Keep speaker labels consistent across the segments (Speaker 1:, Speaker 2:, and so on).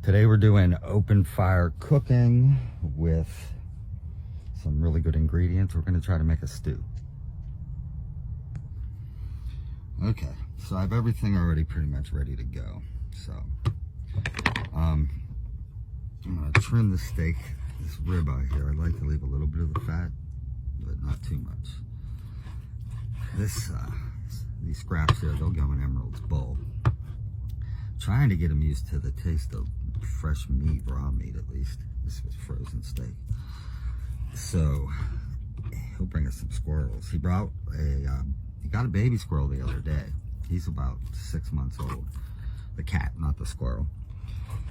Speaker 1: Today we're doing open fire cooking with some really good ingredients. We're going to try to make a stew. Okay, so I have everything already pretty much ready to go. So I'm going to trim the steak, this ribeye here. I like to leave a little bit of the fat, but not too much. These scraps here, they'll go in Emerald's bowl. Trying to get them used to the taste of fresh meat, raw meat at least. This was frozen steak. So he'll bring us some squirrels. He brought he got a baby squirrel the other day. He's about 6 months old. The cat, not the squirrel.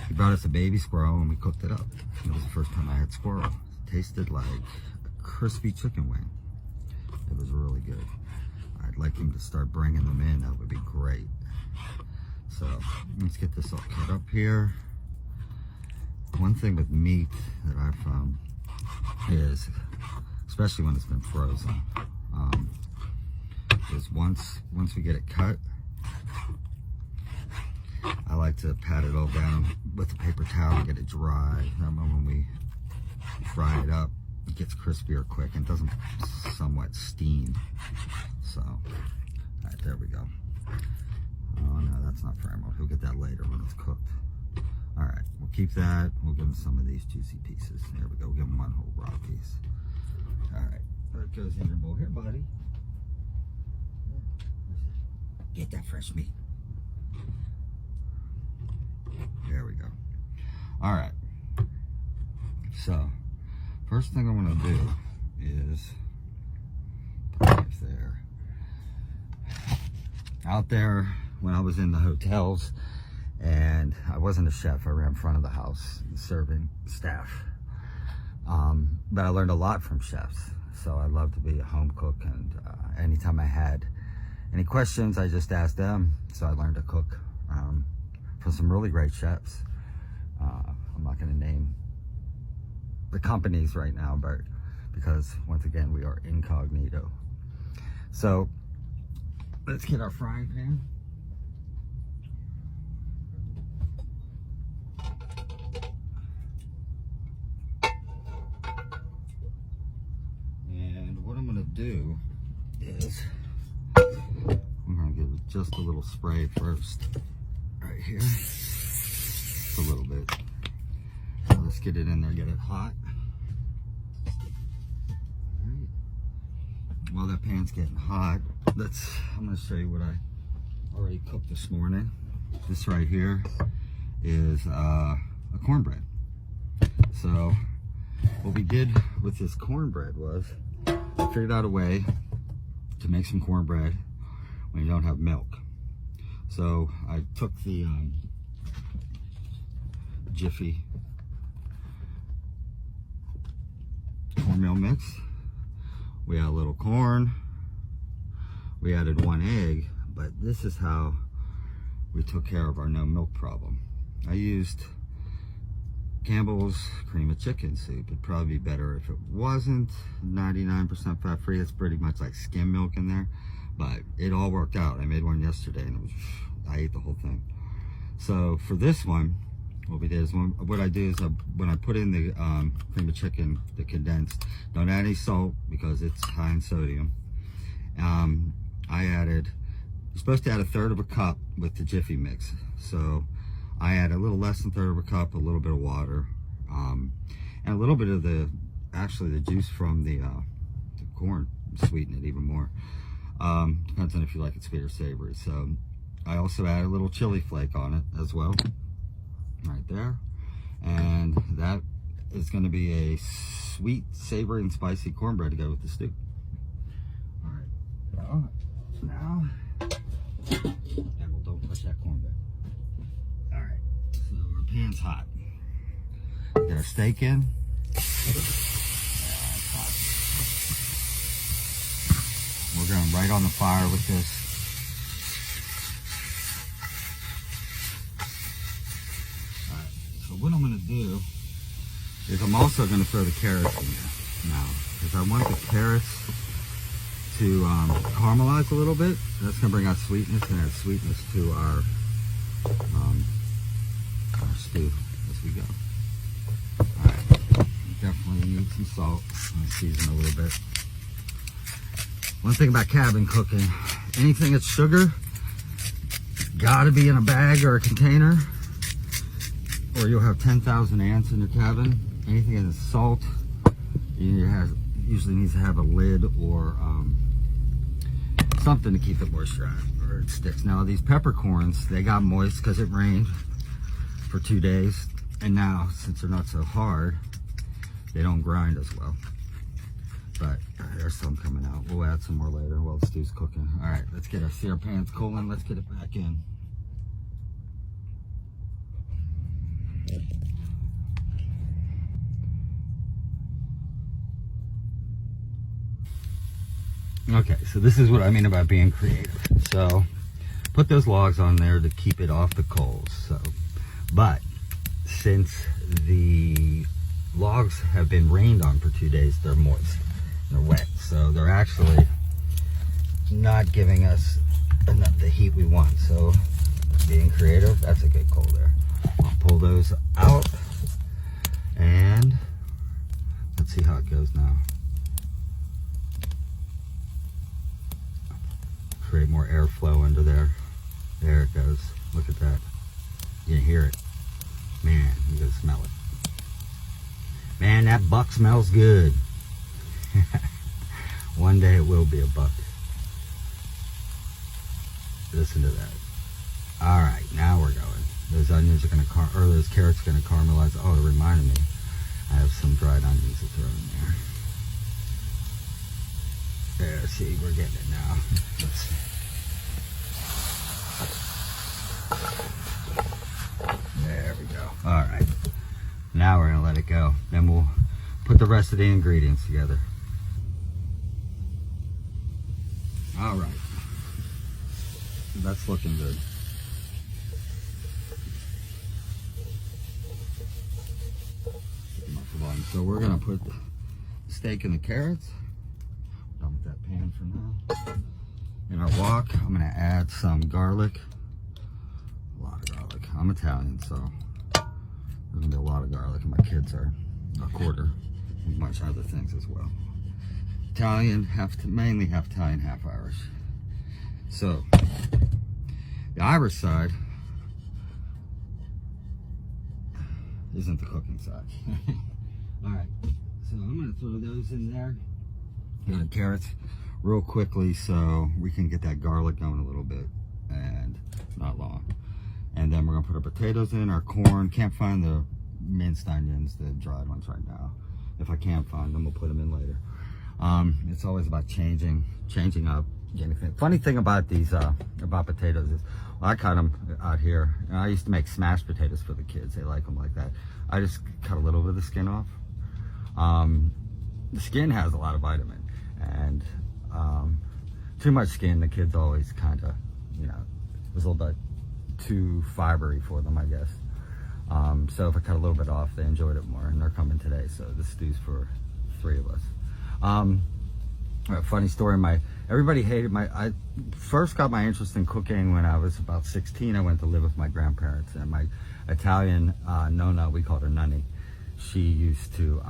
Speaker 1: He brought us a baby squirrel and we cooked it up. It was the first time I had squirrel. It tasted like a crispy chicken wing. It was really good. I'd like him to start bringing them in. That would be great. So let's get this all cut up here. One thing with meat that I found is, especially when it's been frozen, is once we get it cut, I like to pat it all down with a paper towel and get it dry. That way when we fry it up, it gets crispier quick and doesn't somewhat steam. So, all right, there we go. Oh no, that's not for Emerald. He'll get that later when it's cooked. All right, we'll keep that. We'll give him some of these juicy pieces. There we go. We'll give him one whole raw piece. All right, there it goes in your bowl. Here, buddy. Get that fresh meat. There we go. All right. So, first thing I want to do is put it there. Out there, when I was in the hotels, and I wasn't a chef, I ran front of the house serving staff. But I learned a lot from chefs. So I love to be a home cook, and anytime I had any questions, I just asked them. So I learned to cook from some really great chefs. I'm not going to name the companies right now, but because once again, we are incognito. So let's get our frying pan. And what I'm going to do is I'm going to give it just a little spray first. Right here. Just a little bit. So let's get it in there, get it hot. Right. While that pan's getting hot, I'm going to show you what I already cooked this morning. This right here is a cornbread. So what we did with this cornbread was I figured out a way to make some cornbread when you don't have milk. So I took the Jiffy cornmeal mix. We had a little corn. We added 1 egg, but this is how we took care of our no milk problem. I used Campbell's cream of chicken soup. It'd probably be better if it wasn't 99% fat free. It's pretty much like skim milk in there, but it all worked out. I made one yesterday and I ate the whole thing. So for this one, what we did is what I do is when I put in the cream of chicken, the condensed, don't add any salt because it's high in sodium. You're supposed to add 1/3 of a cup with the Jiffy mix. So I add a little less than 1/3 of a cup, a little bit of water, and a little bit of the juice from the corn, sweeten it even more. Depends on if you like it sweet or savory. So I also add a little chili flake on it as well, right there. And that is going to be a sweet, savory, and spicy cornbread to go with the stew. All right, now, Emerald, don't touch that cornbread. All right, so our pan's hot. Get our steak in. Yeah, it's hot. We're going right on the fire with this. All right, so what I'm going to do is I'm also going to throw the carrots in there now, because I want the carrots to caramelize a little bit. That's going to bring out sweetness and add sweetness to our stew we go. Alright, definitely need some salt. I'll season a little bit. One thing about cabin cooking, anything that's sugar, it's gotta be in a bag or a container, or you'll have 10,000 ants in your cabin. Anything that's salt, usually needs to have a lid or something to keep it moisturized or it sticks. Now these peppercorns, they got moist because it rained for 2 days, and now since they're not so hard, they don't grind as well. But there's some coming out. We'll add some more later while the stew's cooking. All right, let's get our sear pans cooling. Let's get it back in. Okay, so this is what I mean about being creative. So put those logs on there to keep it off the coals. So, but since the logs have been rained on for 2 days, they're moist, they're wet, so they're actually not giving us enough the heat we want. So being creative, that's a good coal there. I'll pull those out and let's see how it goes now. Create more airflow into there. There it goes. Look at that. You can hear it. Man, you can smell it. Man, that buck smells good. One day it will be a buck. Listen to that. All right, now we're going. Those onions are gonna those carrots are gonna caramelize. Oh, it reminded me. I have some dried onions to throw in there. There, see, we're getting it now. There we go. All right. Now we're gonna let it go. Then we'll put the rest of the ingredients together. All right. That's looking good. So we're gonna put the steak and the carrots. Dump that pan for now. In our wok, I'm gonna add some garlic. A lot of garlic. I'm Italian, so there's gonna be a lot of garlic, and my kids are a quarter, and a bunch of other things as well. Italian, mainly half Italian, half Irish. So the Irish side isn't the cooking side. All right, so I'm gonna throw those in there. The carrots real quickly so we can get that garlic going a little bit, and not long. And then we're gonna put our potatoes in, our corn. Can't find the minced onions, the dried ones right now. If I can't find them, we'll put them in later. It's always about changing up. Anything. Funny thing about these about potatoes is, well, I cut them out here. And I used to make smashed potatoes for the kids. They like them like that. I just cut a little bit of the skin off. The skin has a lot of vitamin, and too much skin, the kids always kind of, you know, it was a little bit too fibery for them, I guess. So if I cut a little bit off, they enjoyed it more, and they're coming today. So this stew's for 3 of us. A funny story, everybody hated I first got my interest in cooking when I was about 16. I went to live with my grandparents, and my Italian Nonna, we called her Nunny, she used to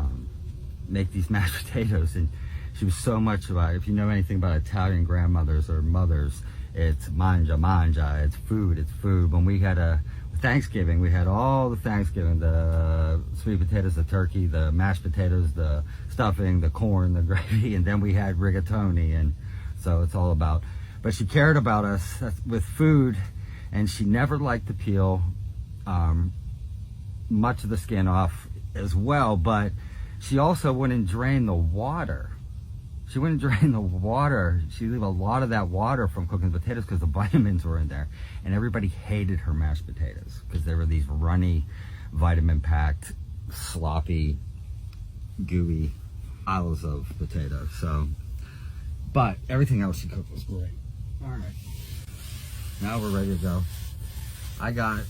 Speaker 1: make these mashed potatoes, and she was so much about, if you know anything about Italian grandmothers or mothers, it's mangia, mangia, it's food. When we had Thanksgiving, we had all the Thanksgiving, the sweet potatoes, the turkey, the mashed potatoes, the stuffing, the corn, the gravy, and then we had rigatoni, and so it's all about, but she cared about us with food, and she never liked to peel much of the skin off as well, but she also wouldn't drain the water. She wouldn't drain the water. She'd leave a lot of that water from cooking the potatoes because the vitamins were in there. And everybody hated her mashed potatoes because they were these runny, vitamin-packed, sloppy, gooey piles of potatoes. So, but everything else she cooked was great. All right, now we're ready to go. I got